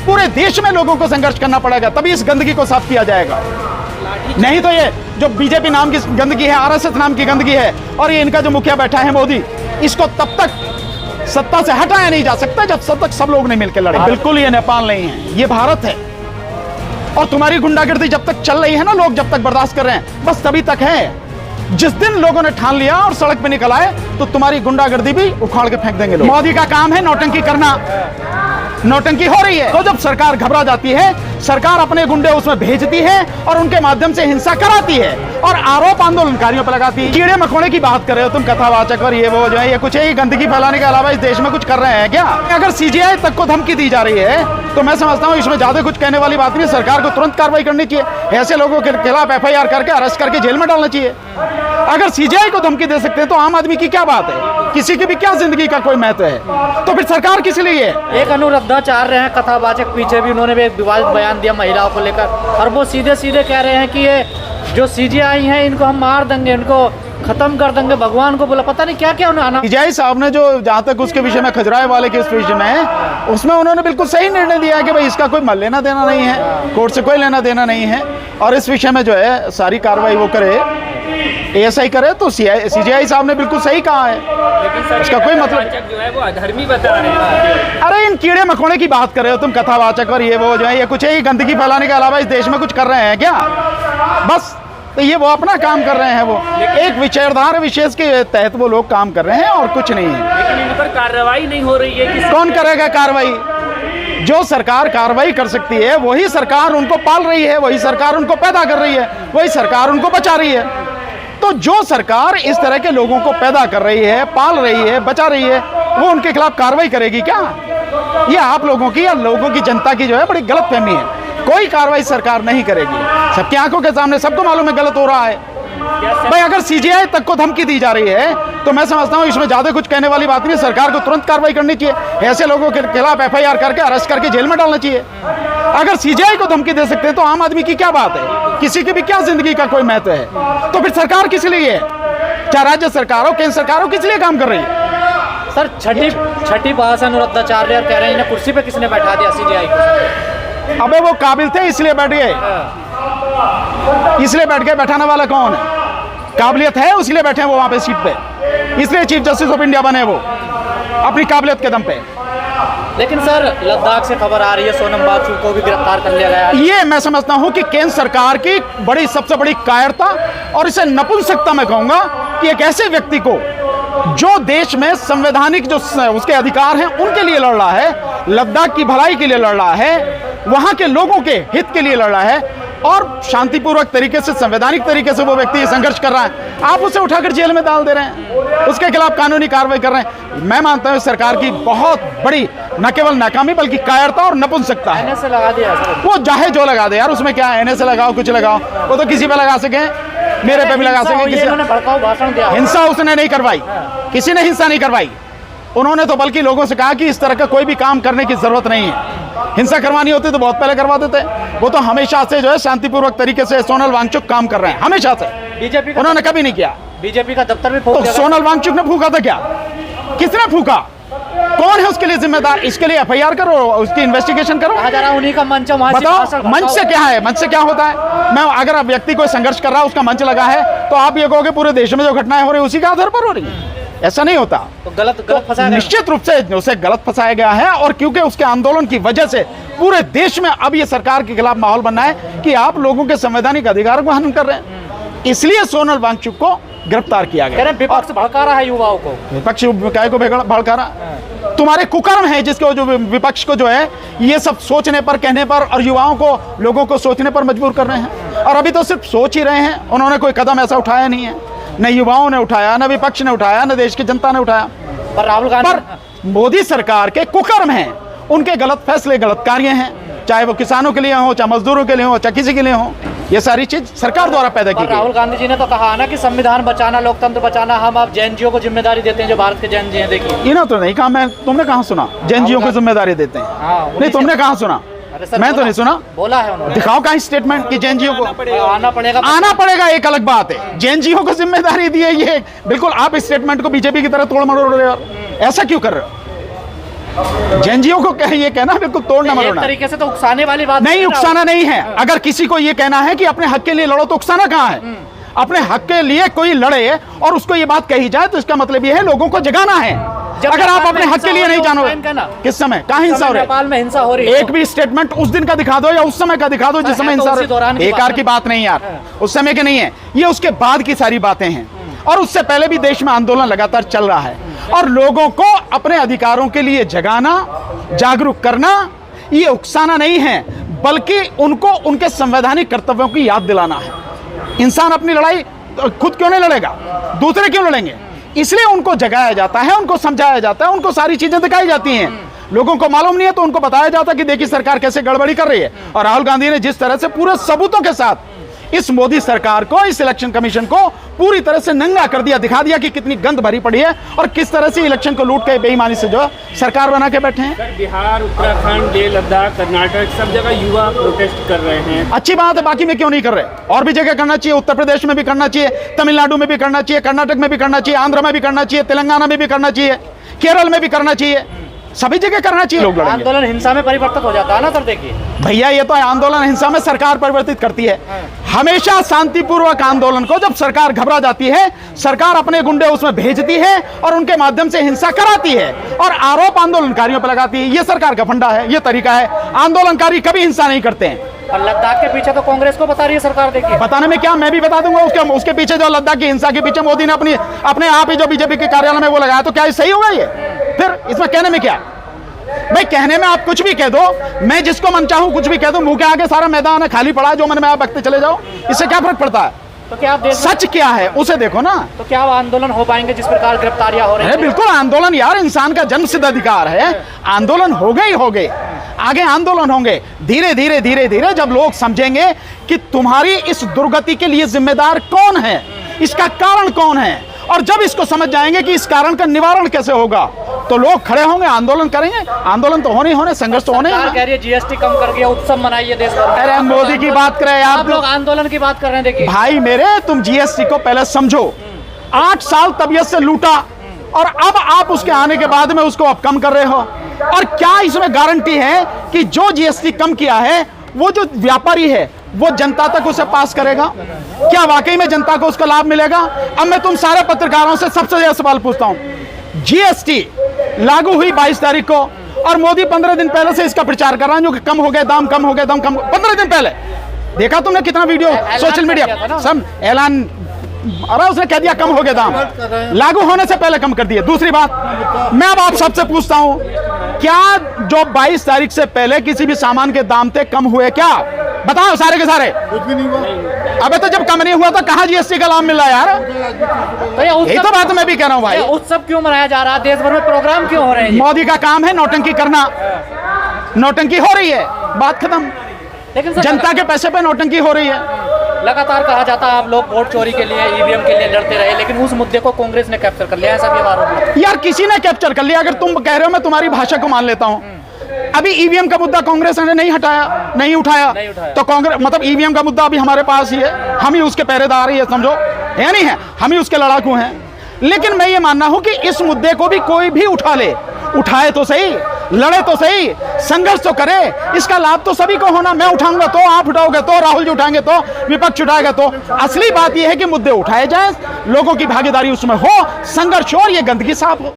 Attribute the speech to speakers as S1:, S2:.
S1: पूरे देश में लोगों को संघर्ष करना पड़ेगा, तभी इस गंदगी को साफ किया जाएगा। नहीं तो ये जो बीजेपी नाम की गंदगी है, आरएसएस नाम की गंदगी है, और ये इनका जो मुखिया बैठा है मोदी, इसको तब तक सत्ता से हटाया नहीं जा सकता जब तक सब लोग नहीं मिलकर लड़े। बिल्कुल ये नेपाल नहीं है, ये भारत है। और तुम्हारी गुंडागर्दी जब तक चल रही है ना, लोग जब तक बर्दाश्त कर रहे हैं, बस तभी तक है। जिस दिन लोगों ने ठान लिया और सड़क पे निकल आए तो तुम्हारी गुंडागर्दी भी उखाड़ के फेंक देंगे लोग। मोदी का काम है नौटंकी करना, नौटंकी हो रही है। तो जब सरकार घबरा जाती है, सरकार अपने गुंडे उसमें भेजती है और उनके माध्यम से हिंसा कराती है और आरोप आंदोलनकारियों पर लगाती है। कीड़े मकोड़े की बात कर रहे हो तुम, कथावाचक और ये वो जो है, ये कुछ है, ये गंदगी फैलाने के अलावा इस देश में कुछ कर रहे हैं क्या? अगर सीजीआई तक को धमकी दी जा रही है तो मैं समझता हूँ इसमें ज्यादा कुछ कहने वाली बात नहीं। सरकार को तुरंत कार्रवाई करनी चाहिए, ऐसे लोगों के खिलाफ एफआईआर करके अरेस्ट करके जेल में डालना चाहिए। अगर सीजीआई को धमकी दे सकते हैं तो आम आदमी की क्या बात है? किसी की भी क्या जिंदगी का कोई महत्व है? तो फिर सरकार किस लिए है?
S2: एक अनुराधाचार्य हैं कथावाचक, पीछे भी उन्होंने भी एक विवादित बयान दिया महिलाओं को लेकर, और वो सीधे सीधे कह रहे हैं कि ये जो सीजीआई हैं इनको हम मार देंगे, इनको खत्म कर देंगे, भगवान को बोला, पता नहीं क्या क्या उन्होंने।
S1: सीजीआई साहब ने जो जहां तक उसके विषय में, खजुराहे वाले के उस विषय में, उसमें उन्होंने बिल्कुल सही निर्णय दिया है कि भाई इसका कोई लेना देना नहीं है, कोर्ट से कोई लेना देना नहीं है, और इस विषय में जो है सारी कार्रवाई वो करे, एएसआई करे। तो सीजीआई साहब ने बिल्कुल सही कहा है, इसका कोई मतलब
S3: जो है वो अधर्मी बता रहे हैं।
S1: अरे इन कीड़े मकोड़े की बात कर रहे हो तुम, कथावाचक और ये वो जो है, ये कुछ है, ये गंदगी फैलाने के अलावा इस देश में कुछ कर रहे हैं क्या? बस तो ये वो अपना काम कर रहे हैं, वो एक विचारधारा विशेष के तहत वो लोग काम कर रहे हैं और कुछ नहीं है।
S3: लेकिन इन पर कार्रवाई नहीं हो रही है।
S1: कौन करेगा कार्रवाई? जो सरकार कार्रवाई कर सकती है वही सरकार उनको पाल रही है, वही सरकार उनको पैदा कर रही है, वही सरकार उनको बचा रही है। तो जो सरकार इस तरह के लोगों को पैदा कर रही है, पाल रही है, बचा रही है, वो उनके खिलाफ कार्रवाई करेगी क्या? ये आप लोगों की या लोगों की, जनता की जो है बड़ी गलतफहमी है। कोई कार्रवाई सरकार नहीं करेगी, सबकी आंखों के सामने सबको मालूम है गलत हो रहा है। भाई अगर सीजीआई तक को धमकी दी जा रही है तो मैं समझता हूँ इसमें ज्यादा कुछ कहने वाली बात नहीं। सरकार को तुरंत कार्रवाई करनी चाहिए, ऐसे लोगों के खिलाफ एफआईआर करके अरेस्ट करके जेल में डालना चाहिए। अगर सीजीआई को धमकी दे सकते हैं तो आम आदमी की क्या बात है? किसी की भी क्या जिंदगी का कोई महत्व है? तो फिर सरकार किस लिए है? चाहे राज्य सरकार हो, केंद्र सरकार हो, किस लिए काम कर रही है?
S2: सर छठी बार से अनुराधाचार्य कह रहे हैं इन्हें कुर्सी पे किसने बैठा दिया सीजीआई को?
S1: अबे वो काबिल थे इसलिए बैठ गए, इसलिए बैठ गए। बैठाने वाला कौन है? काबिलियत है इसलिए बैठे हैं वो वहां पे सीट पे, इसलिए चीफ जस्टिस ऑफ इंडिया बने वो अपनी काबिलियत के दम पे।
S2: लेकिन सर लद्दाख से खबर आ रही है सोनम वांगचुक को भी गिरफ्तार कर लिया गया है।
S1: ये मैं समझता हूं कि केंद्र सरकार की सबसे बड़ी कायरता, और इसे नपुंसकता मैं कहूंगा कि एक ऐसे व्यक्ति को जो देश में संवैधानिक जो उसके अधिकार हैं उनके लिए लड़ रहा है, लद्दाख की भलाई के लिए लड़ रहा है, वहां के लोगों के हित के लिए लड़ रहा है, और शांतिपूर्वक तरीके से, संवैधानिक तरीके से वो व्यक्ति संघर्ष कर रहा है, आप उसे उठाकर जेल में डाल दे रहे हैं, उसके खिलाफ कानूनी कार्रवाई कर रहे हैं। मैं मानता हूं सरकार की बहुत बड़ी न केवल नाकामी बल्कि कायरता और नपुंसकता है।
S2: से लगा दिया
S1: वो चाहे जो लगा दे यार, उसमें क्या है? एनए से लगाओ, कुछ लगाओ, वो तो किसी पे लगा सके, मेरे पे भी लगा सके। किसी
S2: ने भड़काऊ भाषण दिया,
S1: हिंसा उसने नहीं करवाई, किसी ने हिंसा नहीं करवाई। उन्होंने तो बल्कि लोगों से कहा कि इस तरह का कोई भी काम करने की जरूरत नहीं है, हिंसा करवानी होती तो बहुत पहले करवा देते। वो तो हमेशा से जो है शांतिपूर्वक तरीके से सोनल वांगचुक काम कर रहे हैं, हमेशा से।
S2: बीजेपी
S1: उन्होंने कभी नहीं किया।
S2: बीजेपी का दफ्तर भी फूंक
S1: तो
S2: दिया।
S1: सोनल वांगचुक ने फूका था क्या? किसने फूका? कौन है उसके लिए जिम्मेदार? इसके लिए एफआईआर करो, उसकी इन्वेस्टिगेशन करो।
S2: कहा जा रहा है उन्हीं का मंच है,
S1: बताओ मंच से क्या है? मंच से क्या होता है? मैं अगर व्यक्ति कोई संघर्ष कर रहा है, उसका मंच लगा है, तो आप ये कहोगे पूरे देश में जो घटनाएं हो रही है उसी के आधार पर हो रही है? ऐसा नहीं होता।
S2: तो गलत फंसाया,
S1: निश्चित रूप से उसे गलत फंसाया गया है, और क्योंकि उसके आंदोलन की वजह से पूरे देश में अब ये सरकार के खिलाफ माहौल बनना है कि आप लोगों के संवैधानिक अधिकारों को हनन कर रहे हैं, इसलिए सोनल वांगचुक को गिरफ्तार किया गया।
S2: विपक्ष भड़का रहा है युवाओं को।
S1: विपक्ष काय को भड़का रहा? तुम्हारे कुकर्म है जिसको जो विपक्ष को जो है ये सब सोचने पर, कहने पर, और युवाओं को, लोगों को सोचने पर मजबूर कर रहे हैं। और अभी तो सिर्फ सोच ही रहे हैं, उन्होंने कोई कदम ऐसा उठाया नहीं है, न युवाओं ने उठाया, न विपक्ष ने उठाया, न देश की जनता ने उठाया।
S2: पर राहुल गांधी,
S1: पर मोदी सरकार के कुकर्म हैं, उनके गलत फैसले, गलत कार्य हैं, चाहे वो किसानों के लिए हो, चाहे मजदूरों के लिए हो, चाहे किसी के लिए हो, ये सारी चीज सरकार द्वारा पैदा की गई।
S2: राहुल गांधी जी ने तो कहा ना कि संविधान बचाना, लोकतंत्र बचाना, हम आप जैनजियों को जिम्मेदारी देते हैं, जो भारत के जैन जी हैं। देखिए इन्होंने
S1: तो नहीं कहा, मैं तुमने कहाँ सुना जैनजियों को जिम्मेदारी देते हैं? नहीं, तुमने कहाँ सुना? मैं तो नहीं सुना।
S2: बोला है उन्होंने।
S1: दिखाओ कहीं स्टेटमेंट कि जैनजियों को
S2: आना पड़ेगा।
S1: एक अलग बात है, जैनजियों को जिम्मेदारी दी है, ये बिल्कुल आप इस स्टेटमेंट को बीजेपी की तरह तोड़ मरोड़ रहे हो। ऐसा क्यों कर रहे हो? जेएनजीओ को ये कहना बिल्कुल तोड़ना
S2: एक
S1: मरोड़ना
S2: तरीके से तो उकसाने वाली बात
S1: नहीं,
S2: है ना।
S1: उकसाना नहीं है। अगर किसी को ये कहना है कि अपने हक के लिए लड़ो तो उकसाना कहाँ है? अपने हक के लिए कोई लड़े और उसको ये बात कही जाए तो इसका मतलब ये है लोगों को जगाना है।
S2: जब
S1: अगर आप
S2: नेपाल
S1: अपने
S2: में
S1: हक के लिए
S2: हिंसा
S1: नहीं
S2: हो रही
S1: जानो,
S2: है, उस टाइम का ना।
S1: किस समय कहाँ हिंसा हो रही है?
S2: नेपाल में हिंसा हो रही है
S1: एक भी स्टेटमेंट उस दिन का दिखा दो या उस समय का दिखा दो जिस
S2: है
S1: समय
S2: तो
S1: हिंसा हो
S2: उसी
S1: रही
S2: दौरान
S1: है।
S2: की
S1: बेकार
S2: बात
S1: की बात नहीं यार, उस समय की नहीं है, ये उसके बाद की सारी बातें हैं। और उससे पहले भी देश में आंदोलन लगातार चल रहा है और लोगों को अपने अधिकारों के लिए जगाना, जागरूक करना, ये उकसाना नहीं है बल्कि उनको उनके संवैधानिक कर्तव्यों की याद दिलाना है। इंसान अपनी लड़ाई खुद क्यों नहीं लड़ेगा, दूसरे क्यों लड़ेंगे? इसलिए उनको जगाया जाता है, उनको समझाया जाता है, उनको सारी चीजें दिखाई जाती हैं। लोगों को मालूम नहीं है तो उनको बताया जाता है कि देखिए सरकार कैसे गड़बड़ी कर रही है। और राहुल गांधी ने जिस तरह से पूरे सबूतों के साथ इस मोदी सरकार को, इस इलेक्शन कमीशन को पूरी तरह से नंगा कर दिया, दिखा दिया कि कितनी गंद भरी पड़ी है और किस तरह से इलेक्शन को लूट के बेईमानी से जो सरकार बना के बैठे हैं।
S3: सर, बिहार, उत्तराखंड, लेह लद्दाख, कर्नाटक सब जगह युवा प्रोटेस्ट कर रहे हैं।
S1: अच्छी बात है, बाकी में क्यों नहीं कर रहे? और भी जगह करना चाहिए, उत्तर प्रदेश में भी करना चाहिए, तमिलनाडु में भी करना चाहिए, कर्नाटक में भी करना चाहिए, आंध्र में भी करना चाहिए, तेलंगाना में भी करना चाहिए, केरल में भी करना चाहिए, सभी जगह करना चाहिए। लोग लड़ेंगे।
S2: आंदोलन हिंसा में परिवर्तित हो जाता है ना सर। देखिए
S1: भैया, ये तो आंदोलन हिंसा में सरकार परिवर्तित करती है। हमेशा शांतिपूर्वक आंदोलन को जब सरकार घबरा जाती है, सरकार अपने गुंडे उसमें भेजती है और उनके माध्यम से हिंसा कराती है और आरोप आंदोलनकारियों पर लगाती है। ये सरकार का फंडा है, ये तरीका है। आंदोलनकारी कभी हिंसा नहीं करते हैं।
S2: और लद्दाख के पीछे तो कांग्रेस को बता रही है सरकार। देखिए
S1: बताने में क्या, मैं भी बता दूंगा उसके पीछे जो लद्दाख की हिंसा के पीछे मोदी ने अपने आप ही जो बीजेपी के कार्यालय में वो लगाया, तो क्या ये सही होगा? ये फिर इसमें कहने में क्या भाई? कहने में आप कुछ भी कह दो, मैं जिसको मन चाहूं कुछ भी कह दो, मुंह के आगे सारा मैदान है, खाली पड़ा है, जो मन में आप बकते चले जाओ, इससे क्या फर्क पड़ता है?
S2: तो क्या आप
S1: सच क्या है उसे देखो ना।
S2: तो क्या आंदोलन हो पाएंगे जिस प्रकार गिरफ्तारियां हो रही
S1: अरे
S2: हैं?
S1: बिल्कुल, आंदोलन यार इंसान का जन्मसिद्ध अधिकार है। आंदोलन हो गए ही हो गए, आगे आंदोलन होंगे। धीरे धीरे धीरे धीरे जब लोग समझेंगे कि तुम्हारी इस दुर्गति के लिए जिम्मेदार कौन है, इसका कारण कौन है, और जब इसको समझ जाएंगे कि इस कारण का निवारण कैसे होगा, तो लोग खड़े होंगे, आंदोलन करेंगे। आंदोलन तो होने ही होने, संघर्ष तो होने ही
S2: सरकार
S1: होने।
S2: कह रही है जीएसटी कम कर दिया, उत्सव मनाइए देश भर में।
S1: अरे मोदी की बात करें
S2: आप लोग आंदोलन की बात कर रहे हैं। देखिए
S1: भाई मेरे, तुम जीएसटी को पहले समझो। 8 साल तबीयत से लूटा और अब आप उसके आने के बाद में उसको अब कम कर रहे हो। और क्या इसमें गारंटी है कि जो जीएसटी कम किया है वो जो व्यापारी है वो जनता तक उसे पास करेगा? क्या वाकई में जनता को उसका लाभ मिलेगा? अब मैं तुम सारे पत्रकारों से सबसे ज्यादा सवाल पूछता हूं। जीएसटी लागू हुई 22 तारीख को और मोदी 15 दिन पहले से इसका प्रचार कर रहा है जो कि कम हो गए दाम, कम हो गए दाम, कम। 15 दिन पहले देखा तुमने कितना वीडियो सोशल मीडिया सब ऐलान, अरे उसने कह दिया कम हो गए दाम, लागू होने से पहले कम कर दिए। दूसरी बात, मैं अब आप सबसे पूछता हूं, क्या जो 22 तारीख से पहले किसी भी सामान के दाम थे कम हुए? क्या बताओ सारे के सारे?
S4: कुछ भी नहीं हुआ।
S1: अबे तो जब कम नहीं हुआ तो कहाँ जीएसटी का लाभ मिल रहा है यार?
S2: तो ये
S1: यही तो बात मैं भी कह रहा हूँ भाई।
S2: उत्सव क्यों मनाया जा रहा है? देश भर में प्रोग्राम क्यों हो रहे हैं?
S1: मोदी का काम है नौटंकी करना, नौटंकी हो रही है, बात खत्म।
S2: लेकिन सर,
S1: जनता के पैसे पे नौटंकी हो रही है।
S2: लगातार कहा जाता है आप लोग वोट चोरी के लिए, ईवीएम के लिए लड़ते रहे, लेकिन उस मुद्दे को कांग्रेस ने कैप्चर कर लिया, ऐसा भी आरोप है।
S1: यार किसी ने कैप्चर कर लिया। अगर तुम कह रहे हो, मैं तुम्हारी भाषा को मान लेता हूं। अभी ईवीएम का मुद्दा कांग्रेस ने नहीं हटाया, नहीं उठाया। तो कांग्रेस मतलब ईवीएम का मुद्दा अभी हमारे पास ही है, हम ही उसके पहरेदार ही है, समझो, है नहीं है? हम ही उसके लड़ाकू हैं। लेकिन मैं ये मानना हूं कि इस मुद्दे को भी कोई भी उठा ले, उठाए तो सही, लड़े तो सही, संघर्ष तो करे, इसका लाभ तो सभी को होना। मैं उठाऊंगा तो, आप उठाओगे तो, राहुल जी उठाएंगे तो, विपक्ष उठाएगा तो। असली बात यह है कि मुद्दे उठाए जाएं, लोगों की भागीदारी उसमें हो, संघर्ष हो और ये गंदगी साफ हो।